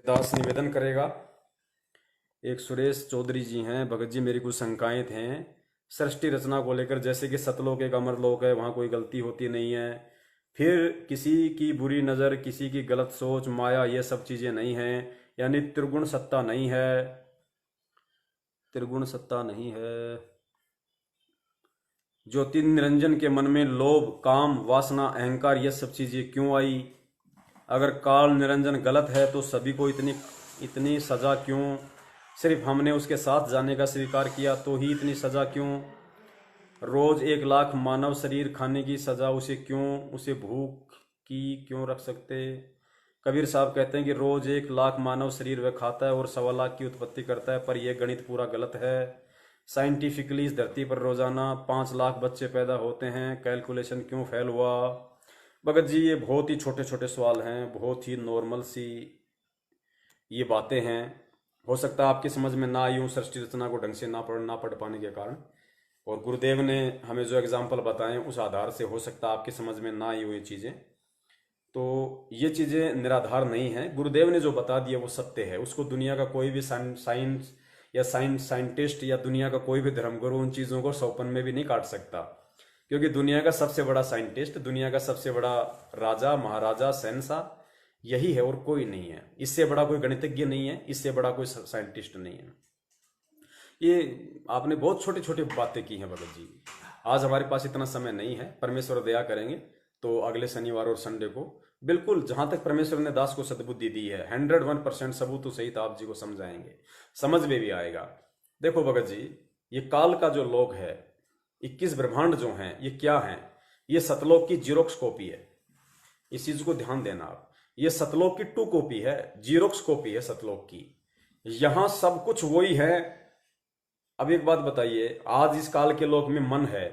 दास निवेदन करेगा। एक सुरेश चौधरी जी हैं, भगत जी मेरी कुछ शंकाएं हैं सृष्टि रचना को लेकर। जैसे कि सतलोक एक अमरलोक है, वहाँ कोई गलती होती नहीं है। फिर किसी की बुरी नज़र, किसी की गलत सोच, माया, ये सब चीज़ें नहीं हैं। यानी त्रिगुण सत्ता नहीं है, त्रिगुण सत्ता नहीं है। ज्योति निरंजन के मन में लोभ, काम, वासना, अहंकार, ये सब चीज़ें क्यों आई? अगर काल निरंजन गलत है तो सभी को इतनी इतनी सज़ा क्यों? सिर्फ हमने उसके साथ जाने का स्वीकार किया तो ही इतनी सज़ा क्यों? रोज़ 1 लाख मानव शरीर खाने की सज़ा उसे क्यों? उसे भूख की क्यों रख सकते? कबीर साहब कहते हैं कि रोज़ 1 लाख मानव शरीर वह खाता है और 1.25 लाख की उत्पत्ति करता है, पर यह गणित पूरा गलत है। साइंटिफिकली इस धरती पर रोज़ाना 5 लाख बच्चे पैदा होते हैं, कैलकुलेशन क्यों फेल हुआ? भगत जी ये बहुत ही छोटे छोटे सवाल हैं, बहुत ही नॉर्मल सी ये बातें हैं। हो सकता है आपकी समझ में ना आई हूँ सृष्टि रचना को ढंग से ना पढ़ पाने के कारण, और गुरुदेव ने हमें जो एग्जाम्पल बताए उस आधार से हो सकता है आपकी समझ में ना आई हुई चीज़ें। तो ये चीज़ें निराधार नहीं हैं, गुरुदेव ने जो बता दिया वो सत्य है। उसको दुनिया का कोई भी साइंस या साइंटिस्ट या दुनिया का कोई भी धर्मगुरु उन चीज़ों को 100 पन में भी नहीं काट सकता, क्योंकि दुनिया का सबसे बड़ा साइंटिस्ट, दुनिया का सबसे बड़ा राजा, महाराजा, शहंशाह यही है और कोई नहीं है। इससे बड़ा कोई गणितज्ञ नहीं है, इससे बड़ा कोई साइंटिस्ट नहीं है। ये आपने बहुत छोटी छोटी बातें की हैं भगत जी। आज हमारे पास इतना समय नहीं है, परमेश्वर दया करेंगे तो अगले शनिवार और संडे को बिल्कुल जहां तक परमेश्वर ने दास को सद्बुद्धि दी है 101% सबूत सहित आप जी को समझाएंगे, समझ में भी आएगा। देखो भगत जी, ये काल का जो लोक है, 21 ब्रह्मांड जो हैं, ये क्या हैं? ये सतलोक की जीरोक्स कॉपी है। इस चीज को ध्यान देना आप, ये सतलोक की 2 कॉपी है, जीरोक्स कॉपी है सतलोक की। यहां सब कुछ वही है। अब एक बात बताइए, आज इस काल के लोक में मन है,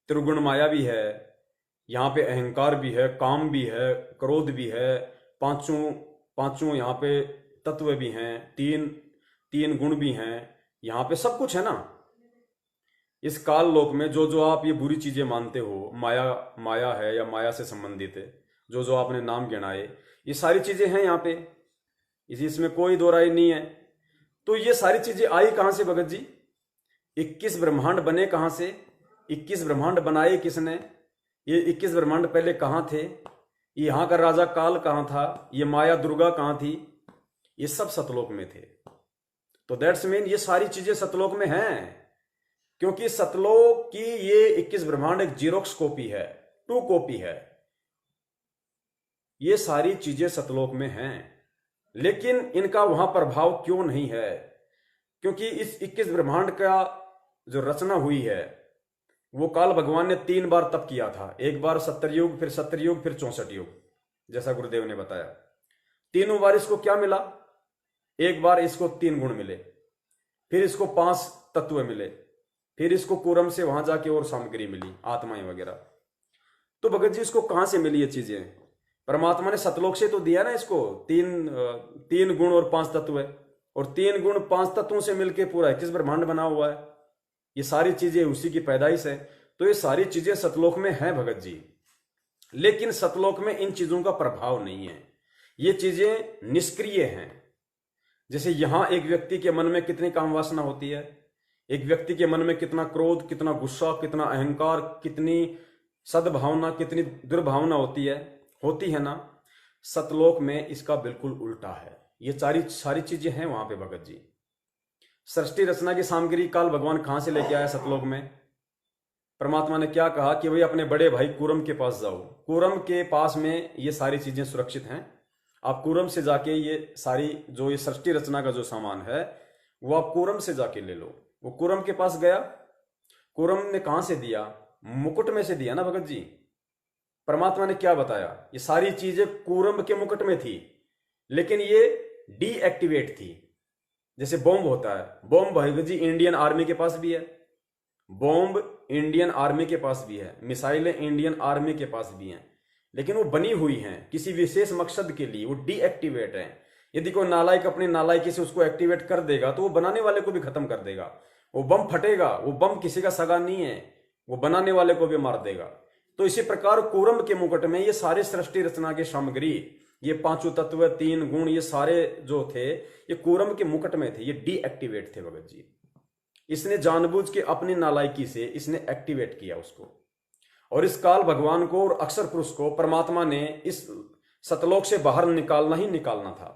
त्रिगुण माया भी है, यहाँ पे अहंकार भी है, काम भी है, क्रोध भी है, पांचों पांचों यहाँ पे तत्व भी हैं, तीन तीन गुण भी हैं, यहाँ पे सब कुछ है ना। इस काल लोक में जो जो आप ये बुरी चीजें मानते हो, माया माया है या माया से संबंधित है, जो जो आपने नाम गिनाए, ये सारी चीजें हैं यहाँ पे, इसमें कोई दो राय नहीं है। तो ये सारी चीजें आई कहां से भगत जी? 21 ब्रह्मांड बने कहां से? 21 ब्रह्मांड बनाए किसने? ये 21 ब्रह्मांड पहले कहां थे? यहां का राजा काल कहां था? ये माया दुर्गा कहां थी? ये सब सतलोक में थे। तो दैट्स मीन ये सारी चीजें सतलोक में हैं, क्योंकि सतलोक की ये 21 ब्रह्मांड एक जीरोक्स कॉपी है, 2 कॉपी है। ये सारी चीजें सतलोक में हैं, लेकिन इनका वहां प्रभाव क्यों नहीं है? क्योंकि इस 21 ब्रह्मांड का जो रचना हुई है वो काल भगवान ने 3 बार तप किया था। एक बार सत्तर युग, फिर 70 युग, फिर 64 युग, जैसा गुरुदेव ने बताया। तीनों बार इसको क्या मिला? एक बार इसको 3 गुण मिले, फिर इसको 5 तत्व मिले, फिर इसको कूरम से वहां जाके और सामग्री मिली, आत्माएं वगैरह। तो भगत जी इसको कहां से मिली ये चीजें? परमात्मा ने सतलोक से तो दिया ना इसको। तीन गुण और 5 तत्व है, और 3 गुण 5 तत्वों से मिलके पूरा 21 ब्रह्मांड बना हुआ है। ये सारी चीजें उसी की पैदाइश है। तो ये सारी चीजें सतलोक में हैं भगत जी, लेकिन सतलोक में इन चीजों का प्रभाव नहीं है, ये चीजें निष्क्रिय हैं। जैसे यहां एक व्यक्ति के मन में कितनी काम वासना होती है, एक व्यक्ति के मन में कितना क्रोध, कितना गुस्सा, कितना अहंकार, कितनी सद्भावना, कितनी दुर्भावना होती है ना। सतलोक में इसका बिल्कुल उल्टा है। ये सारी चीजें हैं वहां पे भगत जी। सृष्टि रचना की सामग्री काल भगवान कहां से लेके आया सतलोक में? परमात्मा ने क्या कहा कि भाई अपने बड़े भाई कूरम के पास जाओ, कूरम के पास में ये सारी चीजें सुरक्षित हैं, आप कूरम से जाके ये सारी जो ये सृष्टि रचना का जो सामान है वो आप कूरम से जाके ले लो। वो कूरम के पास गया, कूरम ने कहां से दिया? मुकुट में से दिया ना भगत जी। परमात्मा ने क्या बताया? ये सारी चीजें कूरम के मुकुट में थी, लेकिन ये डीएक्टिवेट थी। जैसे बॉम्ब होता है, bomb Bhagat ji Indian army के पास भी है, बॉम्ब इंडियन आर्मी के पास भी है, मिसाइलें इंडियन आर्मी के पास भी हैं, लेकिन वो बनी हुई हैं किसी विशेष मकसद के लिए, वो डीएक्टिवेट हैं। यदि कोई नालायक अपनी नालायकी से उसको एक्टिवेट कर देगा तो वो बनाने वाले को भी खत्म कर देगा। वो बम फटेगा, वो बम किसी का सगा नहीं है, वो बनाने वाले को भी मार देगा। तो इसी प्रकार कूरम के मुकुट में ये सारी सृष्टि रचना की सामग्री, ये पांचों तत्व, तीन गुण, ये सारे जो थे ये कूरम के मुकुट में थे, ये डीएक्टिवेट थे भगत जी। इसने जानबूझ के अपनी नालायकी से इसने एक्टिवेट किया उसको, और इस काल भगवान को और अक्षर पुरुष को परमात्मा ने इस सतलोक से बाहर निकालना ही निकालना था।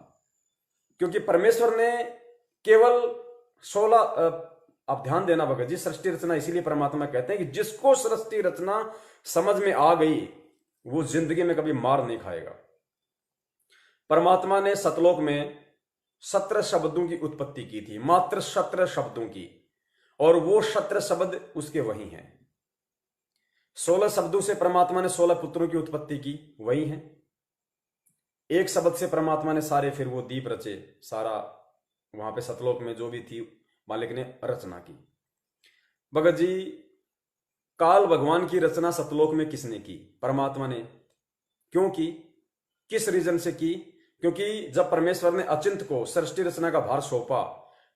क्योंकि परमेश्वर ने केवल 16 आप ध्यान देना भगत जी, सृष्टि रचना इसीलिए परमात्मा कहते हैं कि जिसको सृष्टि रचना समझ में आ गई वो जिंदगी में कभी मार नहीं खाएगा। परमात्मा ने सतलोक में 17 शब्दों की उत्पत्ति की थी, मात्र 17 शब्दों की, और वो 17 शब्द उसके वही हैं। 16 शब्दों से परमात्मा ने 16 पुत्रों की उत्पत्ति की, वही हैं। एक शब्द से परमात्मा ने सारे फिर वो दीप रचे, सारा वहां पे सतलोक में जो भी थी मालिक ने रचना की। भगत जी, काल भगवान की रचना सतलोक में किसने की? परमात्मा ने। क्यों की? किस रीजन से की? क्योंकि जब परमेश्वर ने अचिंत को सृष्टि रचना का भार सौंपा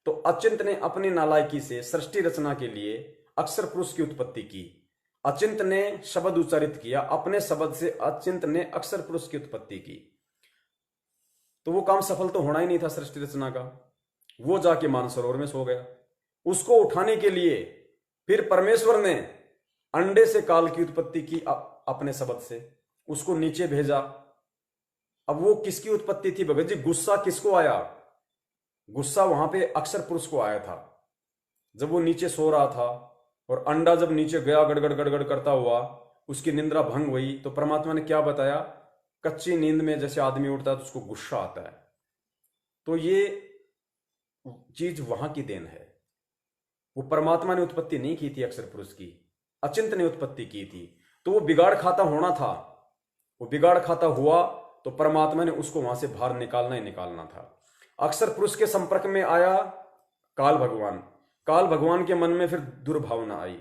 तो अचिंत ने अपनी नालायकी से सृष्टि रचना के लिए अक्षर पुरुष की उत्पत्ति की। अचिंत ने शब्द उच्चारित किया, अपने शब्द से अचिंत ने अक्षर पुरुष की उत्पत्ति की। तो वो काम सफल तो होना ही नहीं था सृष्टि रचना का। वो जाके मानसरोवर में सो गया। उसको उठाने के लिए फिर परमेश्वर ने अंडे से काल की उत्पत्ति की अपने शब्द से, उसको नीचे भेजा। अब वो किसकी उत्पत्ति थी भगत जी? गुस्सा किसको आया? गुस्सा वहां पे अक्षर पुरुष को आया था जब वो नीचे सो रहा था, और अंडा जब नीचे गया गड़गड़ गड़गड़ करता हुआ, उसकी निंद्रा भंग हुई। तो परमात्मा ने क्या बताया? कच्ची नींद में जैसे आदमी उठता है तो उसको गुस्सा आता है। तो ये चीज वहां की देन है। वो परमात्मा ने उत्पत्ति नहीं की थी अक्षर पुरुष की, अचिंत ने उत्पत्ति की थी। तो वो बिगाड़ खाता होना था। वो बिगाड़ खाता हुआ तो परमात्मा ने उसको वहां से बाहर निकालना ही निकालना था। अक्षर पुरुष के संपर्क में आया काल भगवान। काल भगवान के मन में फिर दुर्भावना आई।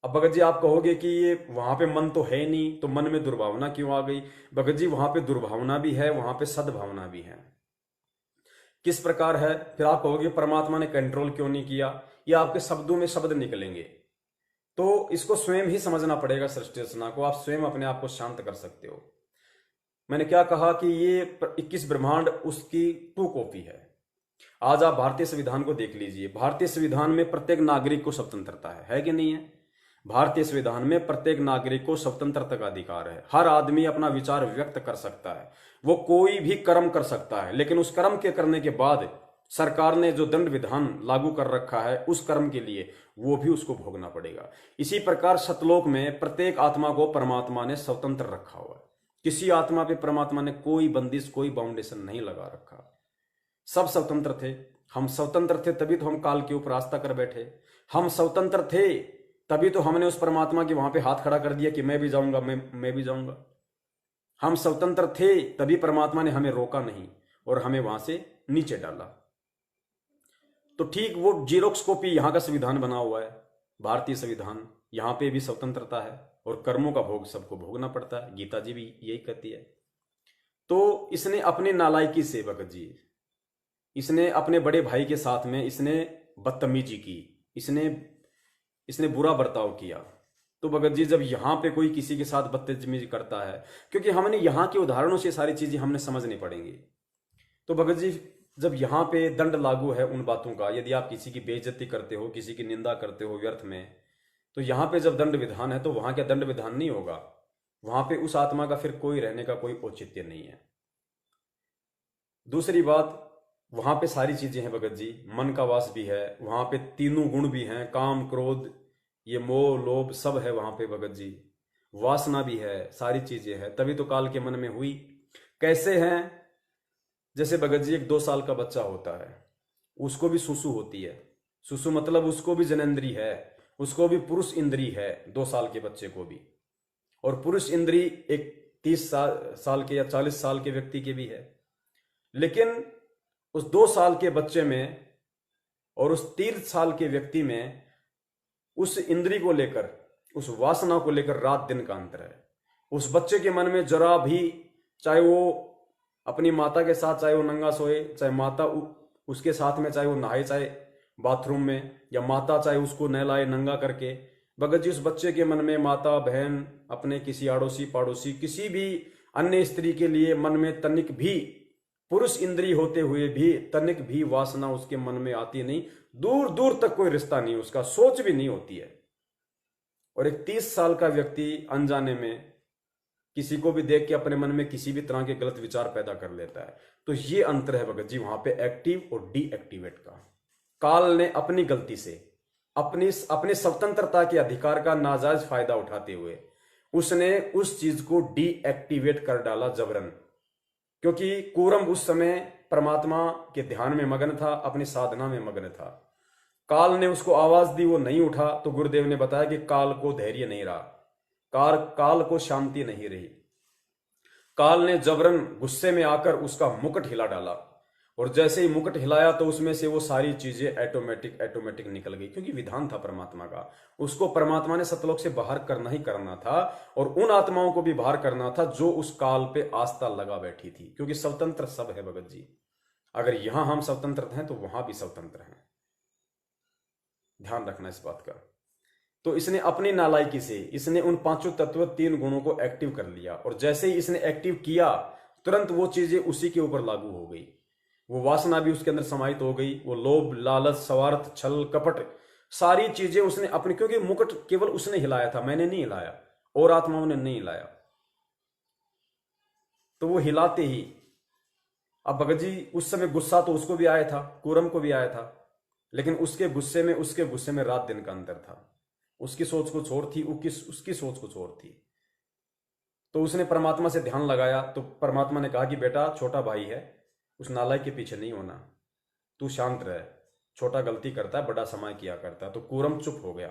अब भगत जी आप कहोगे कि ये वहां पे मन तो है नहीं, तो मन में दुर्भावना क्यों आ गई? भगत जी वहां पे दुर्भावना भी है, वहां पे सद्भावना भी है। किस प्रकार है? फिर आप कहोगे परमात्मा ने कंट्रोल क्यों नहीं किया? ये आपके शब्दों में शब्द निकलेंगे, तो इसको स्वयं ही समझना पड़ेगा। सृष्टि रचना को आप स्वयं अपने आप को शांत कर सकते हो। मैंने क्या कहा कि ये 21 ब्रह्मांड उसकी 2 कॉपी है। आज आप भारतीय संविधान को देख लीजिए। भारतीय संविधान में प्रत्येक नागरिक को स्वतंत्रता है कि नहीं है? भारतीय संविधान में प्रत्येक नागरिक को स्वतंत्रता का अधिकार है। हर आदमी अपना विचार व्यक्त कर सकता है, वो कोई भी कर्म कर सकता है, लेकिन उस कर्म के करने के बाद सरकार ने जो दंड विधान लागू कर रखा है उस कर्म के लिए वो भी उसको भोगना पड़ेगा। इसी प्रकार सतलोक में प्रत्येक आत्मा को परमात्मा ने स्वतंत्र रखा हुआ है। किसी आत्मा पे परमात्मा ने कोई बंदिश, कोई बाउंडेशन नहीं लगा रखा। सब स्वतंत्र थे। हम स्वतंत्र थे तभी तो हम काल के ऊपर आस्था कर बैठे। हम स्वतंत्र थे तभी तो हमने उस परमात्मा के वहां पे हाथ खड़ा कर दिया कि मैं भी जाऊंगा, मैं भी जाऊंगा। हम स्वतंत्र थे तभी परमात्मा ने हमें रोका नहीं और हमें वहां से नीचे डाला। तो ठीक वो जीरोक्स कॉपी यहां का संविधान बना हुआ है, भारतीय संविधान। यहां पे भी स्वतंत्रता है और कर्मों का भोग सबको भोगना पड़ता है। गीता जी भी यही कहती है। तो इसने अपनी नालायकी से भगत जी, इसने अपने बड़े भाई के साथ में इसने बदतमीजी की, इसने बुरा बर्ताव किया। तो भगत जी जब यहां पे कोई किसी के साथ बदतमीजी करता है, क्योंकि हमने यहां के उदाहरणों से सारी चीजें हमने समझनी पड़ेंगी। तो भगत जी जब यहां पे दंड लागू है उन बातों का, यदि आप किसी की बेइज्जती करते हो, किसी की निंदा करते हो व्यर्थ में, तो यहां पे जब दंड विधान है तो वहां क्या दंड विधान नहीं होगा? वहां पे उस आत्मा का फिर कोई रहने का कोई औचित्य नहीं है। दूसरी बात, वहां पे सारी चीजें हैं भगत जी। मन का वास भी है, वहां पे तीनों गुण भी हैं, काम क्रोध ये मोह लोभ सब है वहां पे भगत जी। वासना भी है, सारी चीजें हैं, तभी तो काल के मन में हुई। कैसे हैं? जैसे भगत जी एक 2 साल का बच्चा होता है, उसको भी सुसु होती है। सुसु मतलब उसको भी जनेंद्री है, उसको भी पुरुष इंद्री है 2 साल के बच्चे को भी। और पुरुष इंद्री एक 30 साल के या 40 साल के व्यक्ति के भी है। लेकिन उस 2 साल के बच्चे में और उस 30 साल के व्यक्ति में उस इंद्री को लेकर, उस वासना को लेकर रात दिन का अंतर है। उस बच्चे के मन में जरा भी, चाहे वो अपनी माता के साथ, चाहे वो नंगा सोए, चाहे माता उसके साथ में, चाहे वो नहाए, चाहे बाथरूम में, या माता चाहे उसको नहलाए नंगा करके, भगत जी उस बच्चे के मन में माता बहन, अपने किसी आड़ोसी पड़ोसी, किसी भी अन्य स्त्री के लिए मन में तनिक भी, पुरुष इंद्री होते हुए भी तनिक भी वासना उसके मन में आती नहीं, दूर दूर तक कोई रिश्ता नहीं, उसका सोच भी नहीं होती है। और एक 30 साल का व्यक्ति अनजाने में किसी को भी देख के अपने मन में किसी भी तरह के गलत विचार पैदा कर लेता है। तो ये अंतर है भगत जी वहां पे एक्टिव और डीएक्टिवेट का। काल ने अपनी गलती से अपने स्वतंत्रता के अधिकार का नाजायज फायदा उठाते हुए उसने उस चीज को डीएक्टिवेट कर डाला जबरन, क्योंकि कूरम उस समय परमात्मा के ध्यान में मग्न था, अपनी साधना में मग्न था। काल ने उसको आवाज दी, वो नहीं उठा, तो गुरुदेव ने बताया कि काल को धैर्य नहीं रहा, काल को शांति नहीं रही। काल ने जबरन गुस्से में आकर उसका मुकुट हिला डाला, और जैसे ही मुकुट हिलाया तो उसमें से वो सारी चीजें ऑटोमेटिक निकल गई, क्योंकि विधान था परमात्मा का। उसको परमात्मा ने सतलोक से बाहर करना ही करना था, और उन आत्माओं को भी बाहर करना था जो उस काल पे आस्था लगा बैठी थी, क्योंकि स्वतंत्र सब है भगत जी। अगर यहां हम स्वतंत्र हैं तो वहां भी स्वतंत्र हैं, ध्यान रखना इस बात का। तो इसने अपनी नालायकी से इसने उन पांचों तत्व 3 गुणों को एक्टिव कर लिया, और जैसे ही इसने एक्टिव किया तुरंत वो चीजें उसी के ऊपर लागू हो गई। वो वासना भी उसके अंदर समाहित हो गई, वो लोभ, लालच, स्वार्थ, छल, कपट, सारी चीजें उसने अपने, क्योंकि मुकुट केवल उसने हिलाया था, मैंने नहीं हिलाया, और आत्माओं ने नहीं हिलाया। तो वो हिलाते ही, अब भगत जी उस समय गुस्सा तो उसको भी आया था, कूरम को भी आया था, लेकिन उसके गुस्से में रात दिन का अंतर था। उसकी सोच कुछ और थी, उसकी सोच कुछ और थी। तो उसने परमात्मा से ध्यान लगाया, तो परमात्मा ने कहा कि बेटा छोटा भाई है, उस नालायक के पीछे नहीं होना, तू शांत रह, छोटा गलती करता है, बड़ा समय किया करता है। तो कूरम चुप हो गया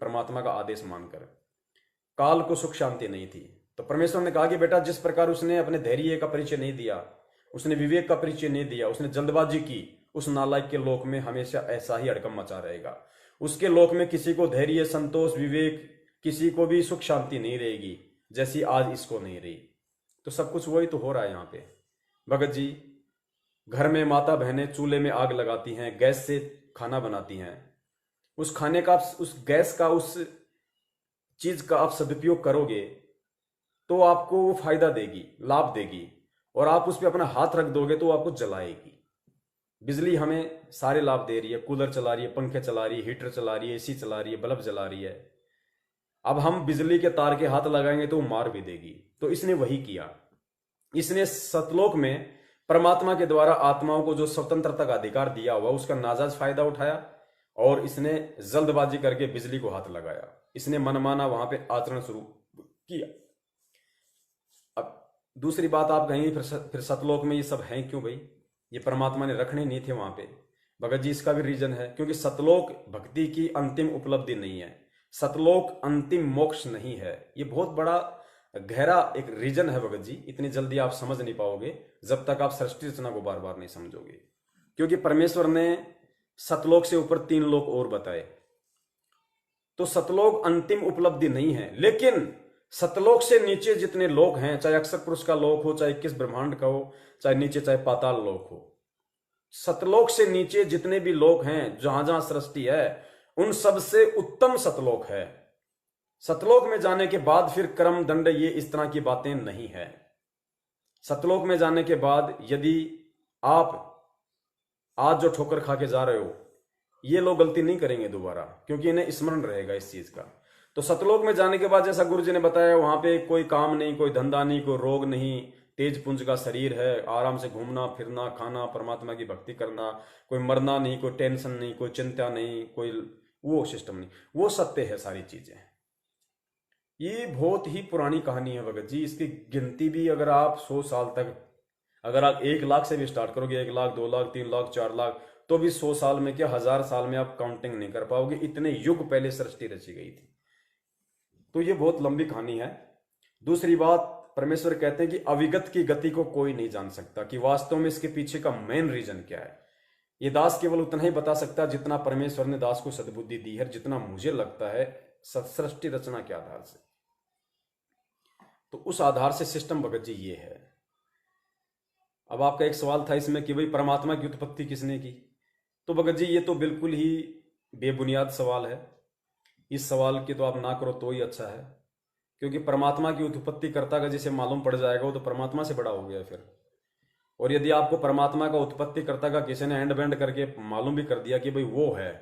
परमात्मा का आदेश मानकर। काल को सुख शांति नहीं थी, तो परमेश्वर ने कहा कि बेटा जिस प्रकार उसने अपने धैर्य का परिचय नहीं दिया, उसने विवेक का परिचय नहीं दिया, उसने जल्दबाजी की, उस नालायक के लोक में हमेशा ऐसा ही अड़कम मचा रहेगा। उसके लोक में किसी को धैर्य, संतोष, विवेक, किसी को भी सुख शांति नहीं रहेगी, जैसी आज इसको नहीं रही। तो सब कुछ वही तो हो रहा है यहाँ पे भगत जी। घर में माता बहनें चूल्हे में आग लगाती हैं, गैस से खाना बनाती हैं, उस खाने का, उस गैस का, उस चीज का आप सदुपयोग करोगे तो आपको वो फायदा देगी, लाभ देगी, और आप उस पर अपना हाथ रख दोगे तो आपको जलाएगी। बिजली हमें सारे लाभ दे रही है, कूलर चला रही है, पंखे चला रही है, हीटर चला रही है, एसी चला रही है, बल्ब जला रही है। अब हम बिजली के तार के हाथ लगाएंगे तो वो मार भी देगी। तो इसने वही किया, इसने सतलोक में परमात्मा के द्वारा आत्माओं को जो स्वतंत्रता का अधिकार दिया हुआ उसका नाजायज फायदा उठाया, और इसने जल्दबाजी करके बिजली को हाथ लगाया। इसने मनमाना वहां पे आचरण शुरू किया। अब दूसरी बात आप कहेंगे फिर सतलोक में ये सब है क्यों भाई, ये परमात्मा ने रखने नहीं थे वहां पे। भगत जी इसका भी रीजन है, क्योंकि सतलोक भक्ति की अंतिम उपलब्धि नहीं है, सतलोक अंतिम मोक्ष नहीं है। ये बहुत बड़ा गहरा एक रीजन है भगत जी, इतनी जल्दी आप समझ नहीं पाओगे जब तक आप सृष्टि रचना को बार बार नहीं समझोगे। क्योंकि परमेश्वर ने सतलोक से ऊपर 3 लोक और बताए, तो सतलोक अंतिम उपलब्धि नहीं है। लेकिन सतलोक से नीचे जितने लोक हैं, चाहे अक्षर पुरुष का लोक हो, चाहे 21 ब्रह्मांड का हो, चाहे नीचे चाहे पाताल लोक हो, सतलोक से नीचे जितने भी लोक हैं, जहां जहां सृष्टि है, उन सबसे उत्तम सतलोक है। सतलोक में जाने के बाद फिर कर्म दंड ये इस तरह की बातें नहीं है। सतलोक में जाने के बाद यदि आप आज जो ठोकर खा के जा रहे हो, ये लोग गलती नहीं करेंगे दोबारा, क्योंकि इन्हें स्मरण रहेगा इस चीज का। तो सतलोक में जाने के बाद जैसा गुरु जी ने बताया, वहां पे कोई काम नहीं, कोई धंधा नहीं, कोई रोग नहीं, तेज पुंज का शरीर है, आराम से घूमना फिरना, खाना, परमात्मा की भक्ति करना, कोई मरना नहीं, कोई टेंशन नहीं, कोई चिंता नहीं, कोई वो सिस्टम नहीं, वो सत्य है सारी चीजें। ये बहुत ही पुरानी कहानी है भगत जी। इसकी गिनती भी अगर आप 100 साल तक, अगर आप 1 लाख से भी स्टार्ट करोगे, 1 लाख, 2 लाख, 3 लाख, 4 लाख, तो भी 100 साल में क्या 1000 साल में आप काउंटिंग नहीं कर पाओगे, इतने युग पहले सृष्टि रची गई थी। तो ये बहुत लंबी कहानी है। दूसरी बात, परमेश्वर कहते हैं कि अविगत की गति को कोई नहीं जान सकता, कि वास्तव में इसके पीछे का मेन रीजन क्या है। ये दास केवल उतना ही बता सकता जितना परमेश्वर ने दास को सद्बुद्धि दी है, जितना मुझे लगता है सृष्टि रचना के आधार से। तो उस आधार से सिस्टम भगत जी ये है। अब आपका एक सवाल था इसमें कि भाई परमात्मा की उत्पत्ति किसने की, तो भगत जी ये तो बिल्कुल ही बेबुनियाद सवाल है। इस सवाल के तो आप ना करो तो ही अच्छा है। क्योंकि परमात्मा की उत्पत्ति कर्ता का जिसे मालूम पड़ जाएगा वो तो परमात्मा से बड़ा हो गया फिर। और यदि आपको परमात्मा का उत्पत्ति कर्ता का किसी ने एंड बैंड करके मालूम भी कर दिया कि भाई वो है,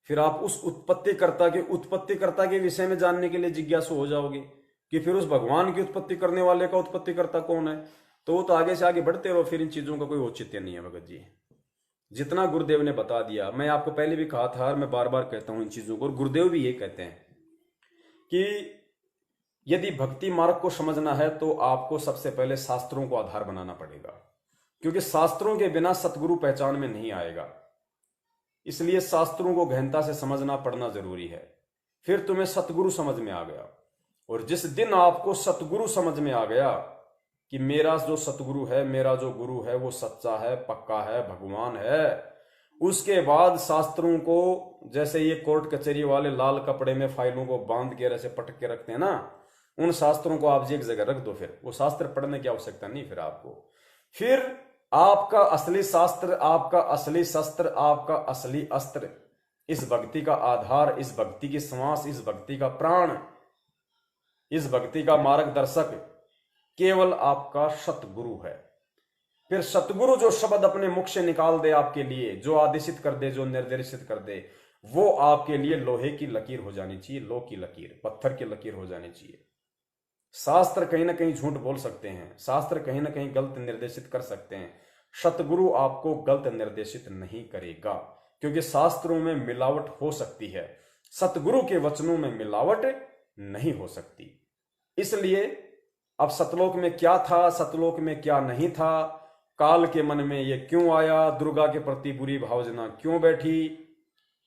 फिर आप उस उत्पत्तिकर्ता के विषय में जानने के लिए जिज्ञासु हो जाओगे कि फिर उस भगवान की उत्पत्ति करने वाले का उत्पत्तिकर्ता कौन है। तो वो तो आगे से आगे बढ़ते रहो, फिर इन चीजों का कोई औचित्य नहीं है भगत जी। जितना गुरुदेव ने बता दिया, मैं आपको पहले भी कहा था और मैं बार बार कहता हूं इन चीजों को, और गुरुदेव भी ये कहते हैं कि यदि भक्ति मार्ग को समझना है तो आपको सबसे पहले शास्त्रों को आधार बनाना पड़ेगा, क्योंकि शास्त्रों के बिना सतगुरु पहचान में नहीं आएगा। इसलिए शास्त्रों को गहनता से समझना पड़ना जरूरी है, फिर तुम्हें सतगुरु समझ में आ गया। और जिस दिन आपको सतगुरु समझ में आ गया कि मेरा जो सतगुरु है, मेरा जो गुरु है वो सच्चा है, पक्का है, भगवान है, उसके बाद शास्त्रों को, जैसे ये कोर्ट कचहरी वाले लाल कपड़े में फाइलों को बांध के ऐसे पटक के रखते हैं ना, उन शास्त्रों को आप जी एक जगह रख दो, फिर वो शास्त्र पढ़ने की आवश्यकता नहीं फिर आपको। फिर आपका असली शास्त्र, आपका असली शस्त्र, आपका असली अस्त्र, इस भक्ति का आधार, इस भक्ति की श्वास, इस भक्ति का प्राण, इस भक्ति का मार्गदर्शक केवल आपका सतगुरु है। फिर सतगुरु जो शब्द अपने मुख से निकाल दे आपके लिए, जो आदेशित कर दे, जो निर्देशित कर दे, वो आपके लिए लोहे की लकीर हो जानी चाहिए, लो की लकीर, पत्थर की लकीर हो जानी चाहिए। शास्त्र कहीं ना कहीं झूठ बोल सकते हैं, शास्त्र कहीं ना कहीं गलत निर्देशित कर सकते हैं, सतगुरु आपको गलत निर्देशित नहीं करेगा, क्योंकि शास्त्रों में मिलावट हो सकती है, सतगुरु के वचनों में मिलावट नहीं हो सकती। इसलिए अब सतलोक में क्या था, सतलोक में क्या नहीं था, काल के मन में ये क्यों आया, दुर्गा के प्रति बुरी भावना क्यों बैठी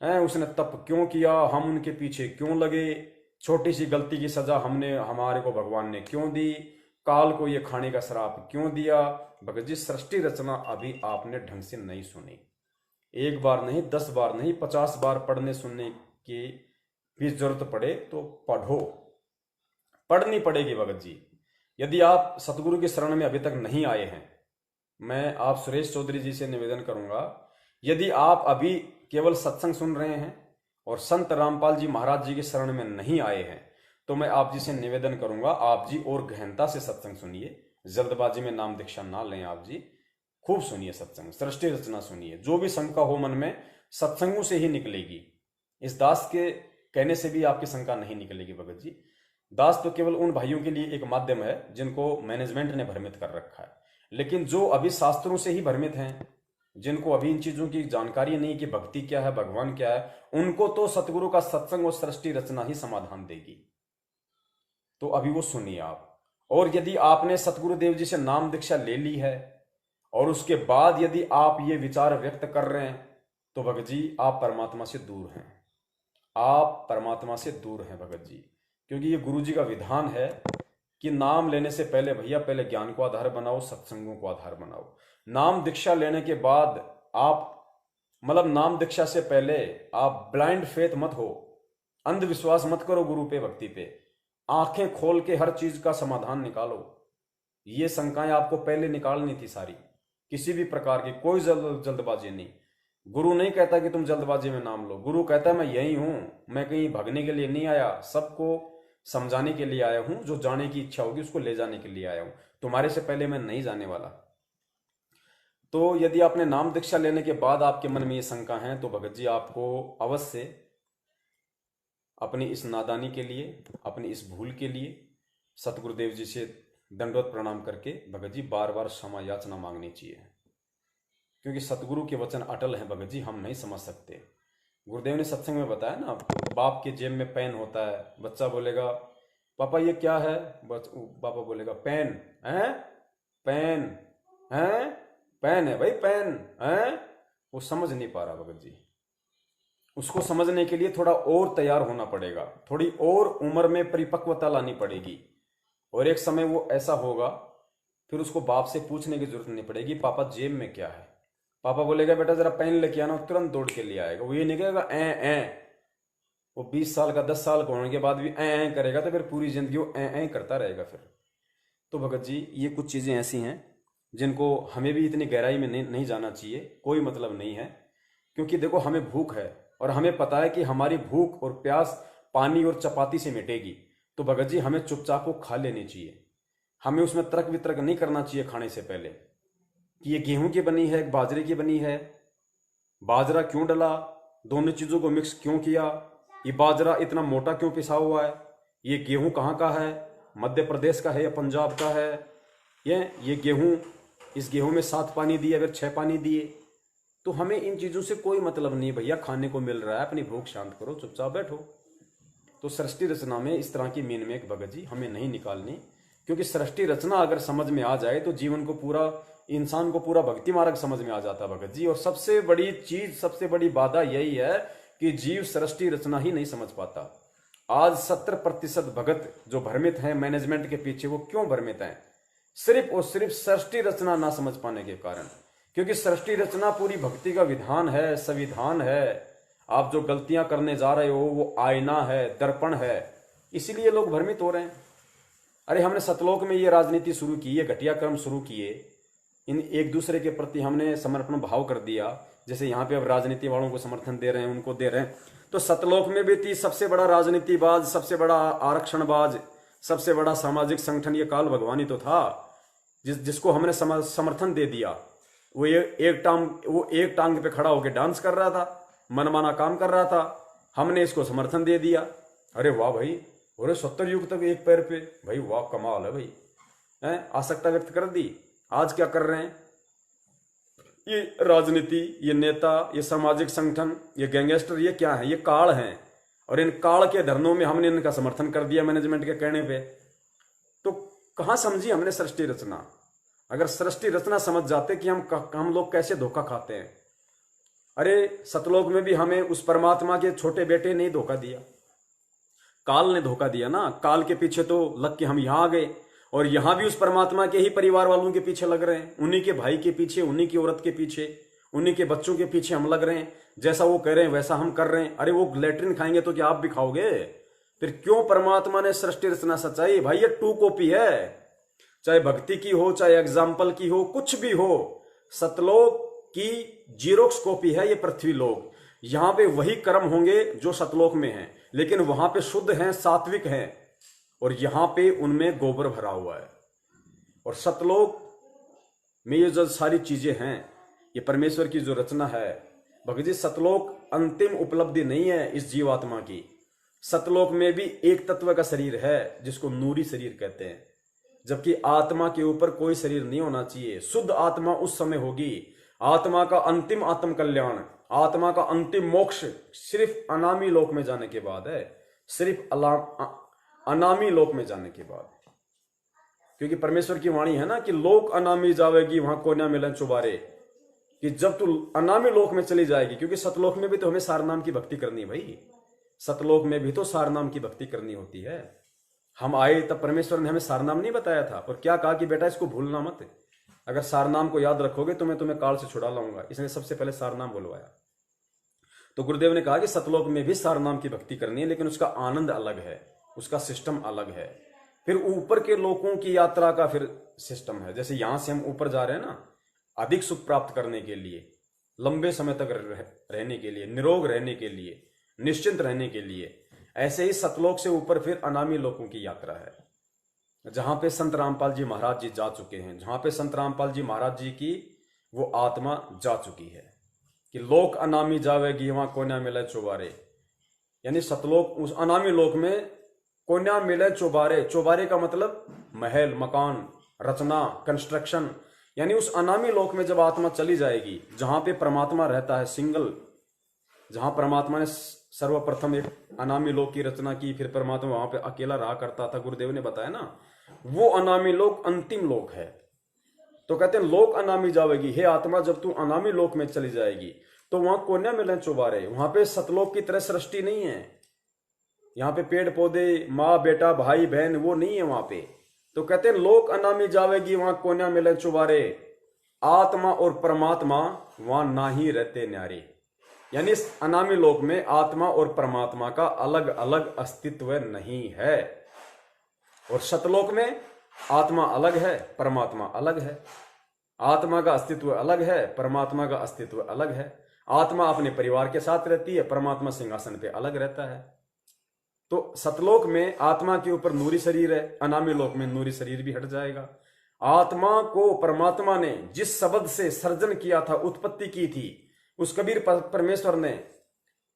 है, उसने तप क्यों किया, हम उनके पीछे क्यों लगे, छोटी सी गलती की सजा हमारे को भगवान ने क्यों दी, काल को ये खाने का श्राप क्यों दिया। भगत जी, सृष्टि रचना अभी आपने ढंग से नहीं सुनी, एक बार नहीं, 10 बार नहीं, 50 बार पढ़ने सुनने की भी जरूरत पड़े तो पढ़ो, पढ़नी पड़ेगी भगत जी। यदि आप सतगुरु की शरण में अभी तक नहीं आए हैं, मैं आप सुरेश चौधरी जी से निवेदन करूंगा, यदि आप अभी केवल सत्संग सुन रहे हैं और संत रामपाल जी महाराज जी की शरण में नहीं आए हैं, तो मैं आप जी से निवेदन करूंगा, आप जी और गहनता से सत्संग सुनिए, जल्दबाजी में नाम दीक्षा ना लें, आप जी खूब सुनिए सत्संग, सृष्टि रचना सुनिए, जो भी शंका हो मन में सत्संगों से ही निकलेगी। इस दास के कहने से भी आपकी शंका नहीं निकलेगी भगत जी। दास तो केवल उन भाइयों के लिए एक माध्यम है जिनको मैनेजमेंट ने भ्रमित कर रखा है, लेकिन जो अभी शास्त्रों से ही भ्रमित हैं, जिनको अभी इन चीजों की जानकारी नहीं कि भक्ति क्या है, भगवान क्या है, उनको तो सतगुरु का सत्संग और सृष्टि रचना ही समाधान देगी। तो अभी वो सुनिए आप। और यदि आपने सतगुरु देव जी से नाम दीक्षा ले ली है और उसके बाद यदि आप ये विचार व्यक्त कर रहे हैं, तो भगत जी आप परमात्मा से दूर हैं, आप परमात्मा से दूर हैं भगत जी। क्योंकि ये गुरु जी का विधान है कि नाम लेने से पहले भैया पहले ज्ञान को आधार बनाओ, सत्संगों को आधार बनाओ। नाम दीक्षा लेने के बाद आप, मतलब नाम दीक्षा से पहले आप ब्लाइंड फेथ मत हो, अंधविश्वास मत करो गुरु पे, भक्ति पे, आंखें खोल के हर चीज का समाधान निकालो। ये शंकाएं आपको पहले निकालनी थी सारी, किसी भी प्रकार की कोई जल्दबाजी नहीं। गुरु नहीं कहता कि तुम जल्दबाजी में नाम लो, गुरु कहता है मैं यही हूं, मैं कहीं भागने के लिए नहीं आया, सबको समझाने के लिए आया हूं, जो जाने की इच्छा होगी उसको ले जाने के लिए आया हूं, तुम्हारे से पहले मैं नहीं जाने वाला। तो यदि आपने नाम दीक्षा लेने के बाद आपके मन में ये शंका है, तो भगत जी आपको अवश्य अपनी इस नादानी के लिए, अपनी इस भूल के लिए सतगुरुदेव जी से दंडवत प्रणाम करके भगत जी बार बार क्षमा याचना मांगनी चाहिए, क्योंकि सतगुरु के वचन अटल हैं भगत जी, हम नहीं समझ सकते। गुरुदेव ने सत्संग में बताया ना, बाप के जेब में पेन होता है, बच्चा बोलेगा पापा ये क्या है, पापा बोलेगा पेन है, पेन है, पेन है भाई, पेन है, वो समझ नहीं पा रहा भगत जी। उसको समझने के लिए थोड़ा और तैयार होना पड़ेगा, थोड़ी और उम्र में परिपक्वता लानी पड़ेगी, और एक समय वो ऐसा होगा फिर उसको बाप से पूछने की जरूरत नहीं पड़ेगी पापा जेब में क्या है। पापा बोलेगा बेटा जरा पेन लेके आना, तुरंत दौड़ के ले आएगा। वो ये नहीं कहेगा ए, वो 20 साल का 10 साल का होने के बाद भी ए करेगा, तो फिर पूरी जिंदगी वो ए करता रहेगा फिर। तो भगत जी ये कुछ चीजें ऐसी हैं जिनको हमें भी इतनी गहराई में नहीं जाना चाहिए, कोई मतलब नहीं है। क्योंकि देखो हमें भूख है और हमें पता है कि हमारी भूख और प्यास पानी और चपाती से मिटेगी, तो भगत जी हमें चुपचाप को खा लेनी चाहिए। हमें उसमें तर्क वितर्क नहीं करना चाहिए खाने से पहले कि ये गेहूं की बनी है, बाजरे की बनी है, बाजरा क्यों डला, दोनों चीज़ों को मिक्स क्यों किया, ये बाजरा इतना मोटा क्यों पिसा हुआ है, ये गेहूं कहाँ का है, मध्य प्रदेश का है या पंजाब का है, ये गेहूं, इस गेहूं में 7 पानी दिए फिर 6 पानी दिए। तो हमें इन चीज़ों से कोई मतलब नहीं भैया, खाने को मिल रहा है, अपनी भूख शांत करो, चुपचाप बैठो। तो सृष्टि रचना में इस तरह की मीन में भगत जी हमें नहीं निकालनी, क्योंकि सृष्टि रचना अगर समझ में आ जाए तो जीवन को पूरा, इंसान को पूरा भक्ति मार्ग समझ में आ जाता भगत जी। और सबसे बड़ी चीज, सबसे बड़ी बाधा यही है कि जीव सृष्टि रचना ही नहीं समझ पाता। आज 70% भगत जो भ्रमित हैं मैनेजमेंट के पीछे, वो क्यों भ्रमित हैं? सिर्फ और सिर्फ सृष्टि रचना ना समझ पाने के कारण। क्योंकि सृष्टि रचना पूरी भक्ति का विधान है, संविधान है। आप जो गलतियां करने जा रहे हो वो आईना है, दर्पण है, इसीलिए लोग भ्रमित हो रहे हैं। अरे हमने सतलोक में ये राजनीति शुरू की, ये घटिया कर्म शुरू किए, इन एक दूसरे के प्रति हमने समर्पण भाव कर दिया। जैसे यहाँ पे अब राजनीति वालों को समर्थन दे रहे हैं, उनको दे रहे हैं, तो सतलोक में भी थी सबसे बड़ा राजनीतिबाज, सबसे बड़ा आरक्षणबाज, सबसे बड़ा सामाजिक संगठन ये काल भगवान ही तो था, जिसको हमने समर्थन दे दिया। वो एक टांग पे खड़ा होकर डांस कर रहा था, मनमाना काम कर रहा था, हमने इसको समर्थन दे दिया। अरे वाह भाई, और 70 युग तक एक पैर पे, भाई वाह कमाल है भाई, है आसक्ता व्यक्त कर दी। आज क्या कर रहे हैं? ये राजनीति, ये नेता, ये सामाजिक संगठन, ये गैंगस्टर, ये क्या है? ये काल हैं। और इन काल के धरनों में हमने इनका समर्थन कर दिया मैनेजमेंट के कहने पे। तो कहां समझी हमने सृष्टि रचना? अगर सृष्टि रचना समझ जाते कि हम लोग कैसे धोखा खाते हैं। अरे सतलोक में भी हमें उस परमात्मा के छोटे बेटे ने धोखा दिया, काल ने धोखा दिया ना। काल के पीछे तो लग के हम यहां आ गए, और यहां भी उस परमात्मा के ही परिवार वालों के पीछे लग रहे हैं, उन्हीं के भाई के पीछे, उन्हीं की औरत के पीछे, उन्हीं के बच्चों के पीछे हम लग रहे हैं। जैसा वो कह रहे हैं वैसा हम कर रहे हैं। अरे वो लैट्रिन खाएंगे तो क्या आप भी खाओगे? फिर क्यों परमात्मा ने सृष्टि रचना सच्चाई? भाई ये 2 कॉपी है, चाहे भक्ति की हो, चाहे एग्जाम्पल की हो, कुछ भी हो। सतलोक की जीरोक्स कॉपी है ये पृथ्वी लोक। यहां पे वही कर्म होंगे जो सतलोक में हैं, लेकिन वहां पे शुद्ध हैं, सात्विक हैं, और यहां पे उनमें गोबर भरा हुआ है। और सतलोक में ये जो सारी चीजें हैं, ये परमेश्वर की जो रचना है भगत जी, सतलोक अंतिम उपलब्धि नहीं है इस जीवात्मा की। सतलोक में भी एक तत्व का शरीर है जिसको नूरी शरीर कहते हैं, जबकि आत्मा के ऊपर कोई शरीर नहीं होना चाहिए। शुद्ध आत्मा उस समय होगी। आत्मा का अंतिम आत्म कल्याण, आत्मा का अंतिम मोक्ष सिर्फ अनामी लोक में जाने के बाद है, सिर्फ अनामी लोक में जाने के बाद। क्योंकि परमेश्वर की वाणी है ना कि लोक अनामी जावेगी वहां कोन्या मिलन चुबारे, कि जब तू अनामी लोक में चली जाएगी। क्योंकि सतलोक में भी तो हमें सारनाम की भक्ति करनी है भाई, सतलोक में भी तो सारनाम की भक्ति करनी होती है। हम आए तब परमेश्वर ने हमें सारनाम नहीं बताया था, और क्या कहा कि बेटा इसको भूलना मत, अगर सारनाम को याद रखोगे तो मैं तुम्हें काल से छुड़ा लाऊंगा। इसने सबसे पहले सारनाम बुलवाया। तो गुरुदेव ने कहा कि सतलोक में भी सारनाम की भक्ति करनी है, लेकिन उसका आनंद अलग है, उसका सिस्टम अलग है। फिर ऊपर के लोगों की यात्रा का फिर सिस्टम है। जैसे यहां से हम ऊपर जा रहे हैं ना, अधिक सुख प्राप्त करने के लिए, लंबे समय तक रहने के लिए, निरोग रहने के लिए, निश्चिंत रहने के लिए, ऐसे ही सतलोक से ऊपर फिर अनामी लोगों की यात्रा है, जहां पे संत रामपाल जी महाराज जी जा चुके हैं, जहां पे संत रामपाल जी महाराज जी की वो आत्मा जा चुकी है कि लोक अनामी जावेगी वहां कोन्या मिले चौबारे। यानी सतलोक, उस अनामी लोक में कोन्या मिले चौबारे। चौबारे का मतलब महल, मकान, रचना, कंस्ट्रक्शन। यानी उस अनामी लोक में जब आत्मा चली जाएगी, जहां पे परमात्मा रहता है सिंगल, जहां परमात्मा ने सर्वप्रथम एक अनामी लोक की रचना की, फिर परमात्मा वहां पे अकेला रहा करता था, गुरुदेव ने बताया ना, वो अनामी लोक अंतिम लोक है। तो कहते हैं लोक अनामी जावेगी, हे आत्मा जब तू अनामी लोक में चली जाएगी तो वहां कोन्या मिलन चौबारे। वहां पे सतलोक की तरह सृष्टि नहीं है, यहाँ पे पेड़ पौधे, माँ बेटा, भाई बहन, वो नहीं है वहां पे। तो कहते हैं लोक अनामी जावेगी वहां कोन्या मिलन चौबारे, आत्मा और परमात्मा वहां ना ही रहते न्यारे। यानी इस अनामी लोक में आत्मा और परमात्मा का अलग अलग अस्तित्व नहीं है। और सतलोक में आत्मा अलग है, परमात्मा अलग है। आत्मा का अस्तित्व अलग है, परमात्मा का अस्तित्व अलग है। आत्मा अपने परिवार के साथ रहती है, परमात्मा सिंहासन पे अलग रहता है। तो सतलोक में आत्मा के ऊपर नूरी शरीर है, अनामी लोक में नूरी शरीर भी हट जाएगा। आत्मा को परमात्मा ने जिस शब्द से सर्जन किया था, उत्पत्ति की थी, उस कबीर परमेश्वर ने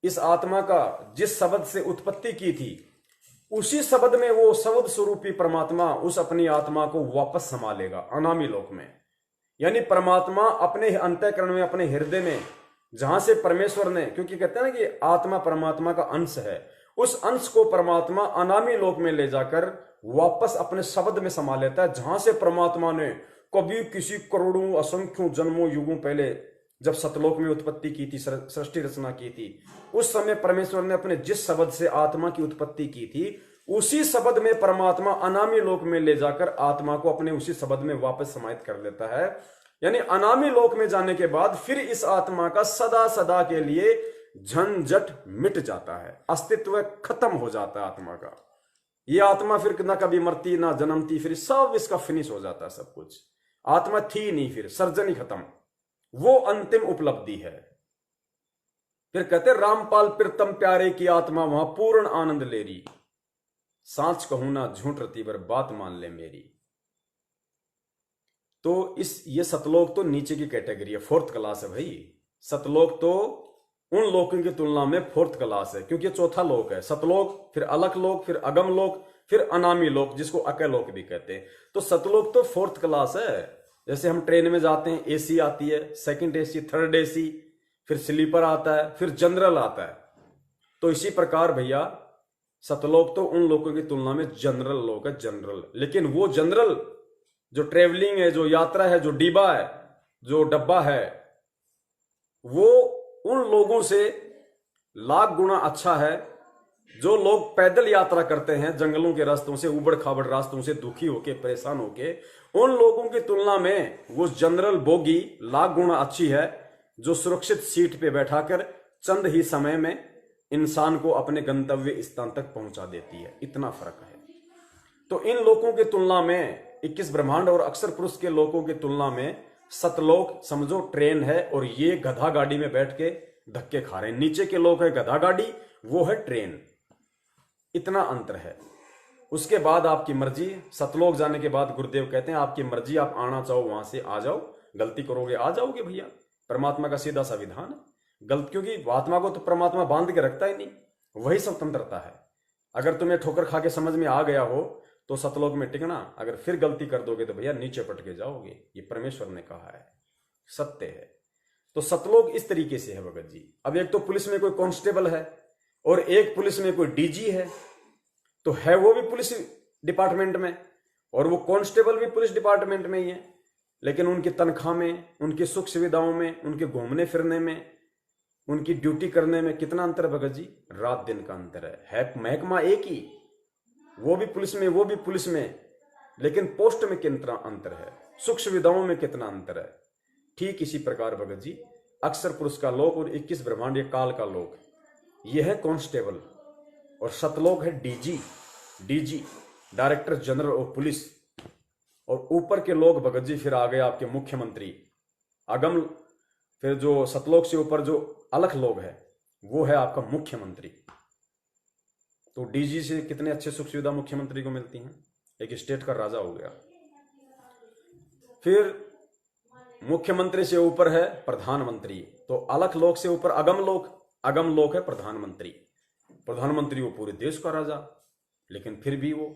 इस आत्मा का जिस शब्द से उत्पत्ति की थी, उसी शब्द में वो शब्द स्वरूपी परमात्मा उस अपनी आत्मा को वापस समा लेगा अनामी लोक में। यानी परमात्मा अपने अंतःकरण में, अपने हृदय में, जहां से परमेश्वर ने, क्योंकि कहते हैं ना कि आत्मा परमात्मा का अंश है, उस अंश को परमात्मा अनामी लोक में ले जाकर वापस अपने शब्द में समा लेता है, जहां से परमात्मा ने कभी किसी करोड़ों असंख्यों जन्मों युगों पहले जब सतलोक में उत्पत्ति की थी, सृष्टि रचना की थी, उस समय परमेश्वर ने अपने जिस शब्द से आत्मा की उत्पत्ति की थी, उसी शब्द में परमात्मा अनामी लोक में ले जाकर आत्मा को अपने उसी शब्द में वापस समाहित कर लेता है। यानी अनामी लोक में जाने के बाद फिर इस आत्मा का सदा सदा के लिए झंझट मिट जाता है, अस्तित्व खत्म हो जाता है आत्मा का। ये आत्मा फिर ना कभी मरती ना जन्मती, फिर सब इसका फिनिश हो जाता है सब कुछ। आत्मा थी नहीं, फिर सर्जन ही खत्म, वो अंतिम उपलब्धि है। फिर कहते रामपाल प्रीतम प्यारे की आत्मा वहां पूर्ण आनंद ले रही, सांच कहूं ना झूठ रती बर बात मान ले मेरी। तो ये सतलोक तो नीचे की कैटेगरी है, फोर्थ क्लास है भाई। सतलोक तो उन लोकों की तुलना में फोर्थ क्लास है, क्योंकि चौथा लोक है सतलोक, फिर अलख लोक, फिर अगम लोक, फिर अनामी लोक, जिसको अकय लोक भी कहते हैं। तो सतलोक तो फोर्थ क्लास है। जैसे हम ट्रेन में जाते हैं, एसी आती है, सेकंड एसी, थर्ड एसी, फिर स्लीपर आता है, फिर जनरल आता है। तो इसी प्रकार भैया सतलोक तो उन लोगों की तुलना में जनरल लोक है, जनरल। लेकिन वो जनरल जो ट्रेवलिंग है, जो यात्रा है, जो डिब्बा है, जो डब्बा है, वो उन लोगों से लाख गुना अच्छा है जो लोग पैदल यात्रा करते हैं जंगलों के रास्तों से, उबड़ खाबड़ रास्तों से, दुखी होके, परेशान होके। उन लोगों की तुलना में वो जनरल बोगी लाख गुना अच्छी है, जो सुरक्षित सीट पे बैठाकर चंद ही समय में इंसान को अपने गंतव्य स्थान तक पहुंचा देती है। इतना फर्क है। तो इन लोगों की तुलना में 21 ब्रह्मांड और अक्षर पुरुष के लोगों की तुलना में सतलोक समझो ट्रेन है, और ये गधा गाड़ी में बैठ के धक्के खा रहे हैं। नीचे के लोग है गधा गाड़ी, वो है ट्रेन। इतना अंतर है। उसके बाद आपकी मर्जी। सतलोक जाने के बाद गुरुदेव कहते हैं आपकी मर्जी, आप आना चाहो वहां से आ जाओ, गलती करोगे आ जाओगे भैया। परमात्मा का सीधा सा विधान है। गलत, क्योंकि आत्मा को तो परमात्मा बांध के रखता ही नहीं, वही स्वतंत्रता है। अगर तुम्हें ठोकर खा के समझ में आ गया हो तो सतलोक में टिकना, अगर फिर गलती कर दोगे तो भैया नीचे पटके जाओगे। ये परमेश्वर ने कहा है, सत्य है। तो सतलोक इस तरीके से है भगत जी। अब एक तो पुलिस में कोई कांस्टेबल है और एक पुलिस में कोई डीजी है, तो है वो भी पुलिस डिपार्टमेंट में और वो कांस्टेबल भी पुलिस डिपार्टमेंट में ही है, लेकिन उनकी तनख्वाह में, उनकी सुख सुविधाओं में, उनके घूमने फिरने में, उनकी ड्यूटी करने में कितना अंतर है भगत जी? रात दिन का अंतर है महकमा एक ही, वो भी पुलिस में, वो भी पुलिस में, लेकिन पोस्ट में कितना अंतर है, सुख सुविधाओं में कितना अंतर है। ठीक इसी प्रकार भगत जी अक्षर पुरुष का लोक और 21 ब्रह्मांड ये काल का लोक, ये है कांस्टेबल, और सतलोक है DG director general of police. और ऊपर के लोग भगत जी फिर आ गए आपके मुख्यमंत्री, अगम। फिर जो सतलोक से ऊपर जो अलख लोग है वो है आपका मुख्यमंत्री। तो डीजी से कितने अच्छे सुख सुविधा मुख्यमंत्री को मिलती हैं, एक स्टेट का राजा हो गया। फिर मुख्यमंत्री से ऊपर है प्रधानमंत्री, तो अलख लोक से ऊपर अगम लोक है प्रधानमंत्री। प्रधानमंत्री वो पूरे देश का राजा, लेकिन फिर भी वो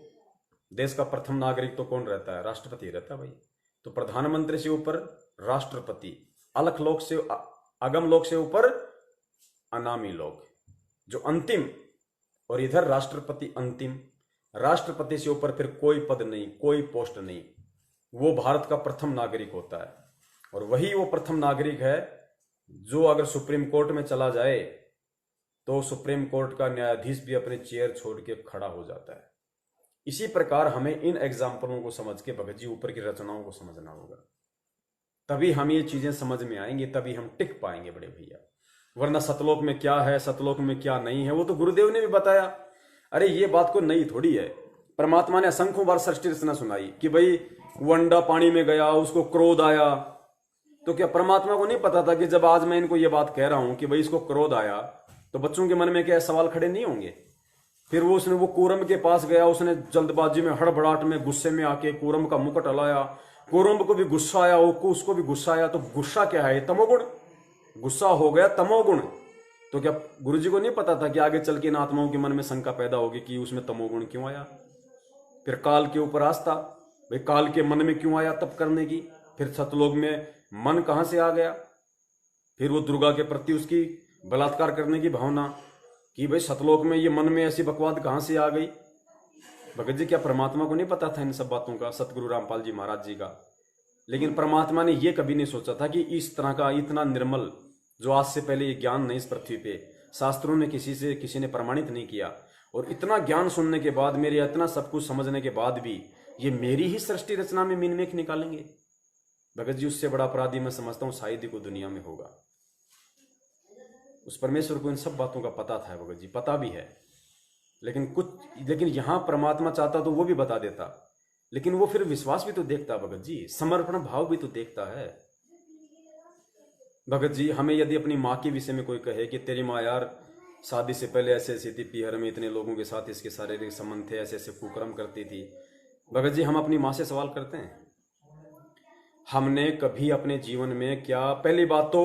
देश का प्रथम नागरिक तो कौन रहता है? राष्ट्रपति रहता है भाई। तो प्रधानमंत्री से ऊपर राष्ट्रपति, अलख लोक से, अगम लोक से ऊपर अनामी लोक जो अंतिम, और इधर राष्ट्रपति अंतिम। राष्ट्रपति से ऊपर फिर कोई पद नहीं, कोई पोस्ट नहीं, वो भारत का प्रथम नागरिक होता है। और वही वो प्रथम नागरिक है जो अगर सुप्रीम कोर्ट में चला जाए तो सुप्रीम कोर्ट का न्यायाधीश भी अपनी चेयर छोड़ के खड़ा हो जाता है। इसी प्रकार हमें इन एग्जाम्पलों को समझ के भगत जी ऊपर की रचनाओं को समझना होगा, तभी हम ये चीजें समझ में आएंगे, तभी हम टिक पाएंगे बड़े भैया। वरना सतलोक में क्या है, सतलोक में क्या नहीं है, वो तो गुरुदेव ने भी बताया। अरे ये बात को नई थोड़ी है, परमात्मा ने असंख्यों बार सृष्टि रचना सुनाई कि भाई वो अंडा पानी में गया, उसको क्रोध आया। तो क्या परमात्मा को नहीं पता था कि जब आज मैं इनको ये बात कह रहा हूं कि भाई इसको क्रोध आया, तो बच्चों के मन में क्या सवाल खड़े नहीं होंगे? फिर वो उसने वो कूरम के पास गया, उसने जल्दबाजी में हड़बड़ाहट में गुस्से में आके कूरम का मुकुट हलाया। कूरम को भी गुस्सा आया, उसको भी गुस्सा आया। तो गुस्सा क्या है? तमोगुण। गुस्सा हो गया तमोगुण। तो क्या गुरुजी को नहीं पता था कि आगे चल के इन आत्माओं के मन में शंका पैदा होगी कि उसमें तमोगुण क्यों आया? फिर काल के ऊपर आस्था, भाई काल के मन में क्यों आया तप करने की? फिर सतलोक में मन कहां से आ गया? फिर वो दुर्गा के प्रति उसकी बलात्कार करने की भावना कि भाई सतलोक में ये मन में ऐसी बकवाद कहां से आ गई? भगत जी, क्या परमात्मा को नहीं पता था इन सब बातों का, सतगुरु रामपाल जी महाराज जी का? लेकिन परमात्मा ने ये कभी नहीं सोचा था कि इस तरह का इतना निर्मल, जो आज से पहले ये ज्ञान नहीं इस पृथ्वी पे, शास्त्रों ने किसी ने प्रमाणित नहीं किया, और इतना ज्ञान सुनने के बाद, मेरे इतना सब कुछ समझने के बाद भी ये मेरी ही सृष्टि रचना में मिनमेख निकालेंगे? भगत जी, उससे बड़ा अपराधी मैं समझता हूं शायद ही को दुनिया में होगा। उस परमेश्वर को इन सब बातों का पता था भगत जी, पता भी है। लेकिन यहां परमात्मा चाहता तो वो भी बता देता, लेकिन वो फिर विश्वास भी तो देखता भगत जी, समर्पण भाव भी तो देखता है। भगत जी, हमें यदि अपनी माँ के विषय में कोई कहे कि तेरी माँ यार शादी से पहले ऐसे ऐसी थी, पीहर में इतने लोगों के साथ इसके शारीरिक संबंध थे, ऐसे ऐसे कुकर्म करती थी, भगत जी हम अपनी माँ से सवाल करते हैं? हमने कभी अपने जीवन में क्या, पहली बात तो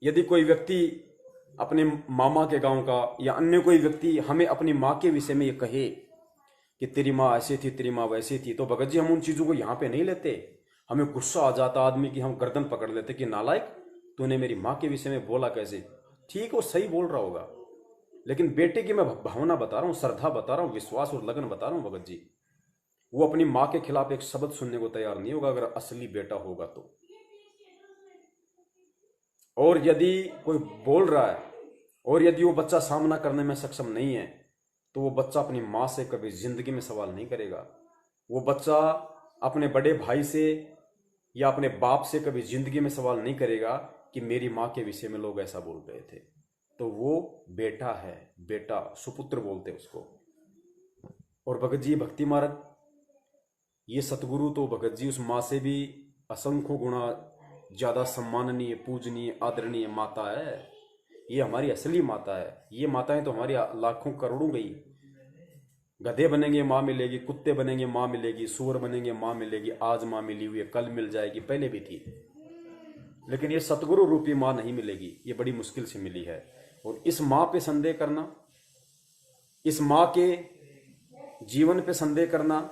यदि कोई व्यक्ति अपने मामा के गांव का या अन्य कोई व्यक्ति हमें अपनी माँ के विषय में ये कहे कि तेरी माँ ऐसी थी, तेरी माँ वैसी थी, तो भगत जी हम उन चीजों को यहाँ पे नहीं लेते। हमें गुस्सा आ जाता आदमी की, हम गर्दन पकड़ लेते कि नालायक, तूने मेरी माँ के विषय में बोला कैसे? ठीक, वो सही बोल रहा होगा, लेकिन बेटे की मैं भावना बता रहा हूँ, श्रद्धा बता रहा हूँ, विश्वास और लगन बता रहा हूँ भगत जी। वो अपनी माँ के खिलाफ एक शब्द सुनने को तैयार नहीं होगा अगर असली बेटा होगा तो। और यदि कोई बोल रहा है और यदि वो बच्चा सामना करने में सक्षम नहीं है, तो वो बच्चा अपनी माँ से कभी जिंदगी में सवाल नहीं करेगा। वो बच्चा अपने बड़े भाई से या अपने बाप से कभी जिंदगी में सवाल नहीं करेगा कि मेरी माँ के विषय में लोग ऐसा बोल रहे थे। तो वो बेटा है, बेटा, सुपुत्र बोलते उसको। और भगत जी भक्ति मार्ग, ये सतगुरु तो भगत जी उस माँ से भी असंख्य गुणा ज्यादा सम्माननीय, पूजनीय, आदरणीय माता है। ये हमारी असली माता है। ये माताएं तो हमारी लाखों करोड़ों गई। गधे बनेंगे माँ मिलेगी, कुत्ते बनेंगे माँ मिलेगी, सूअर बनेंगे माँ मिलेगी, आज माँ मिली हुई है, कल मिल जाएगी, पहले भी थी, लेकिन ये सतगुरु रूपी माँ नहीं मिलेगी, ये बड़ी मुश्किल से मिली है। और इस माँ पे संदेह करना, इस माँ के जीवन पे संदेह करना,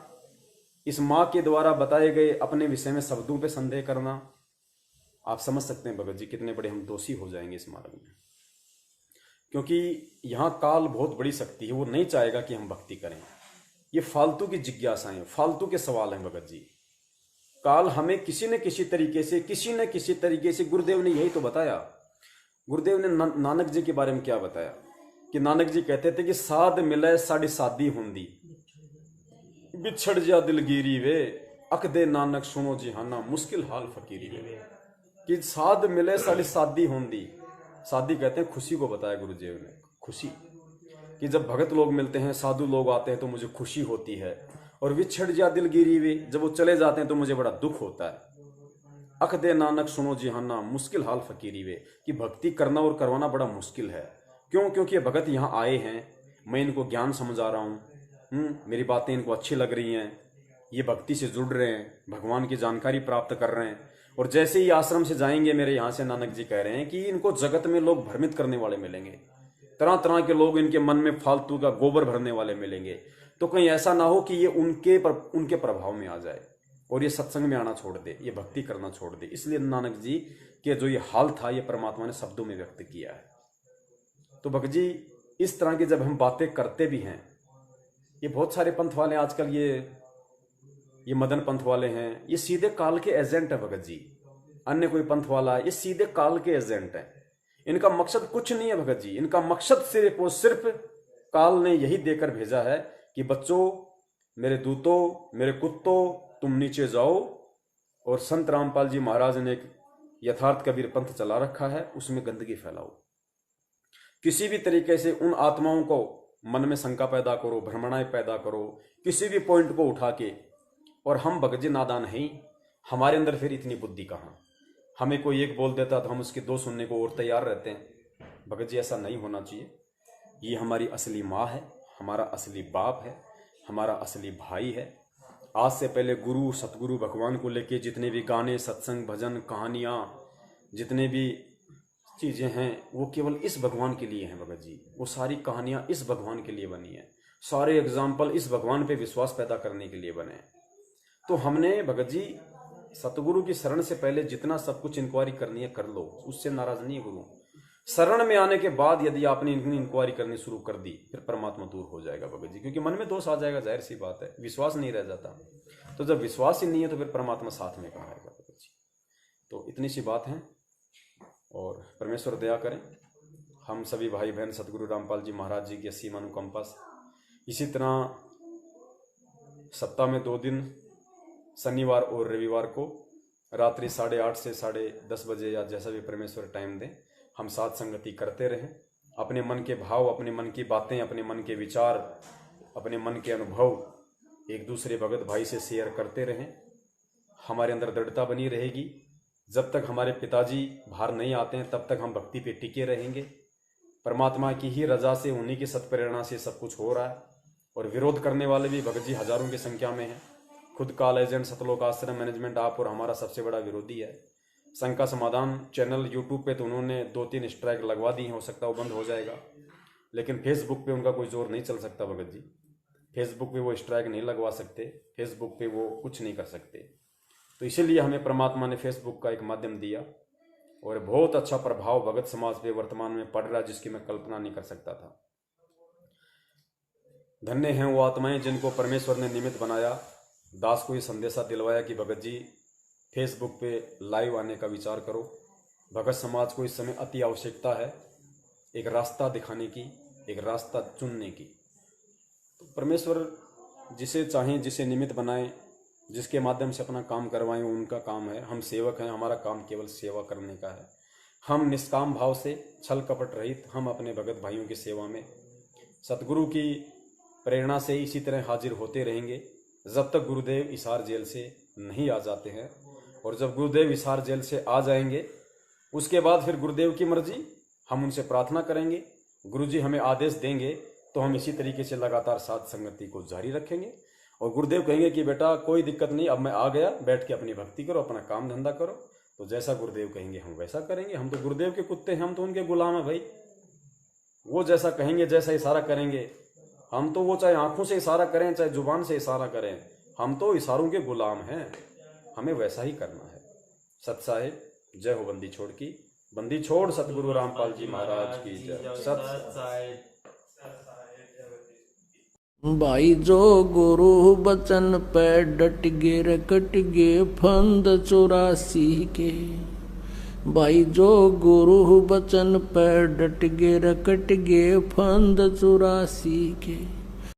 इस माँ के द्वारा बताए गए अपने विषय में शब्दों पे संदेह करना, आप समझ सकते हैं भगत जी कितने बड़े हम दोषी हो जाएंगे इस मार्ग में। क्योंकि यहाँ काल बहुत बड़ी शक्ति है, वो नहीं चाहेगा कि हम भक्ति करें। ये फालतू की जिज्ञासाएं, फालतू के सवाल हैं भगत जी। काल हमें किसी न किसी तरीके से गुरुदेव ने यही तो बताया। गुरुदेव ने नानक जी के बारे में क्या बताया कि नानक जी कहते थे कि साध मिले साड़ी शादी होंदी, बिछड़ जा दिलगिरी वे, अख दे नानक सुनो जिहाना, मुश्किल हाल फकीरी वे। कि साध मिले साड़ी शादी होंदी, शादी कहते हैं खुशी को बताया गुरुदेव ने, खुशी कि जब भगत लोग मिलते हैं, साधु लोग आते हैं तो मुझे खुशी होती है। और विछड़ जा दिलगिरी वे, जब वो चले जाते हैं तो मुझे बड़ा दुख होता है। अख दे नानक सुनो जिहाना, मुश्किल हाल फकीरी वे, कि भक्ति करना और करवाना बड़ा मुश्किल है। क्यों? क्योंकि ये भगत यहाँ आए हैं, मैं इनको ज्ञान समझा रहा हूँ, मेरी बातें इनको अच्छी लग रही हैं, ये भक्ति से जुड़ रहे हैं, भगवान की जानकारी प्राप्त कर रहे हैं। और जैसे ही आश्रम से जाएंगे मेरे यहाँ से, नानक जी कह रहे हैं कि इनको जगत में लोग भ्रमित करने वाले मिलेंगे, तरह तरह के लोग इनके मन में फालतू का गोबर भरने वाले मिलेंगे। तो कहीं ऐसा ना हो कि ये उनके प्रभाव में आ जाए और ये सत्संग में आना छोड़ दे, ये भक्ति करना छोड़ दे। इसलिए नानक जी के जो ये हाल था, ये परमात्मा ने शब्दों में व्यक्त किया है। तो भगत जी, इस तरह की जब हम बातें करते भी हैं, ये बहुत सारे पंथ वाले आजकल, ये मदन पंथ वाले हैं, ये सीधे काल के एजेंट है भगत जी। अन्य कोई पंथ वाला है, ये सीधे काल के एजेंट है। इनका मकसद कुछ नहीं है भगत जी, इनका मकसद सिर्फ और सिर्फ काल ने यही देकर भेजा है कि बच्चों, मेरे दूतों, मेरे कुत्तों, तुम नीचे जाओ और संत रामपाल जी महाराज ने एक यथार्थ कबीर पंथ चला रखा है, उसमें गंदगी फैलाओ। किसी भी तरीके से उन आत्माओं को मन में शंका पैदा करो, भ्रमणाएं पैदा करो, किसी भी पॉइंट को उठा के। और हम भगत जी नादान हैं, हमारे अंदर फिर इतनी बुद्धि कहाँ। हमें कोई एक बोल देता तो हम उसके दो सुनने को और तैयार रहते हैं। भगत जी ऐसा नहीं होना चाहिए। ये हमारी असली माँ है, हमारा असली बाप है, हमारा असली भाई है। आज से पहले गुरु सतगुरु भगवान को लेके जितने भी गाने, सत्संग, भजन, कहानियाँ, जितने भी चीज़ें हैं वो केवल इस भगवान के लिए हैं भगत जी। वो सारी कहानियाँ इस भगवान के लिए बनी है, सारे एग्जाम्पल इस भगवान पे विश्वास पैदा करने के लिए बने। तो हमने भगत जी सतगुरु की शरण से पहले जितना सब कुछ इंक्वायरी करनी है कर लो, उससे नाराज नहीं है गुरु। शरण में आने के बाद यदि आपने इंक्वायरी करनी शुरू कर दी फिर परमात्मा दूर हो जाएगा भगत जी, क्योंकि मन में दोष आ जाएगा, जाहिर सी बात है, विश्वास नहीं रह जाता। तो जब विश्वास ही नहीं है तो फिर परमात्मा साथ में कहाँ आएगा भगत जी। तो इतनी सी बात है और परमेश्वर दया करें। हम सभी भाई बहन सतगुरु रामपाल जी महाराज जी की असीम अनुकंपा से इसी तरह सप्ताह में 2 दिन शनिवार और रविवार को रात्रि 8:30 से 10:30 बजे या जैसा भी परमेश्वर टाइम दें, हम साथ संगति करते रहें। अपने मन के भाव, अपने मन की बातें, अपने मन के विचार, अपने मन के अनुभव एक दूसरे भगत भाई से शेयर करते रहें। हमारे अंदर दृढ़ता बनी रहेगी। जब तक हमारे पिताजी बाहर नहीं आते हैं तब तक हम भक्ति पे टिके रहेंगे। परमात्मा की ही रजा से, उन्हीं की सत्प्रेरणा से सब कुछ हो रहा है। और विरोध करने वाले भी भगत जी हजारों की संख्या में हैं। खुद काल एजेंट सतलोक आश्रम मैनेजमेंट आप और हमारा सबसे बड़ा विरोधी है। शंका समाधान चैनल यूट्यूब पे तो उन्होंने 2-3 स्ट्राइक लगवा दी हैं, हो सकता है वो बंद हो जाएगा, लेकिन फेसबुक पे उनका कोई जोर नहीं चल सकता भगत जी। फेसबुक पे वो स्ट्राइक नहीं लगवा सकते, फेसबुक पे वो कुछ नहीं कर सकते। तो इसीलिए हमें परमात्मा ने फेसबुक का एक माध्यम दिया और बहुत अच्छा प्रभाव भगत समाज पे वर्तमान में पड़ रहा है, जिसकी मैं कल्पना नहीं कर सकता था। धन्य हैं वो आत्माएं जिनको परमेश्वर ने निमित्त बनाया, दास को ये संदेशा दिलवाया कि भगत जी फेसबुक पे लाइव आने का विचार करो। भगत समाज को इस समय अति आवश्यकता है एक रास्ता दिखाने की, एक रास्ता चुनने की। तो परमेश्वर जिसे चाहें, जिसे निमित्त बनाएं, जिसके माध्यम से अपना काम करवाएं, वो उनका काम है। हम सेवक हैं, हमारा काम केवल सेवा करने का है। हम निष्काम भाव से, छल कपट रहित, हम अपने भगत भाइयों की सेवा में सतगुरु की प्रेरणा से इसी तरह हाजिर होते रहेंगे जब तक गुरुदेव हिसार जेल से नहीं आ जाते हैं। और जब गुरुदेव हिसार जेल से आ जाएंगे उसके बाद फिर गुरुदेव की मर्जी, हम उनसे प्रार्थना करेंगे, गुरुजी हमें आदेश देंगे तो हम इसी तरीके से लगातार साथ संगति को जारी रखेंगे। और गुरुदेव कहेंगे कि बेटा कोई दिक्कत नहीं, अब मैं आ गया, बैठ के अपनी भक्ति करो, अपना काम धंधा करो। तो जैसा गुरुदेव कहेंगे हम वैसा करेंगे। हम तो गुरुदेव के कुत्ते हैं, हम तो उनके गुलाम हैं भाई। वो जैसा कहेंगे, जैसा इशारा करेंगे, हम तो वो चाहे आंखों से इशारा करें, चाहे जुबान से इशारा करें, हम तो इशारों के गुलाम हैं, हमें वैसा ही करना है। सत साहिब जय हो बंदी छोड़ की, बंदी छोड़ सतगुरु रामपाल जी महाराज की जय। सत साहिब। भाई जो गुरु बचन पे डट गे रकट गे फंद 84 के। भाई जो गुरु बचन पे डट गे रकट गे फंद 84 के।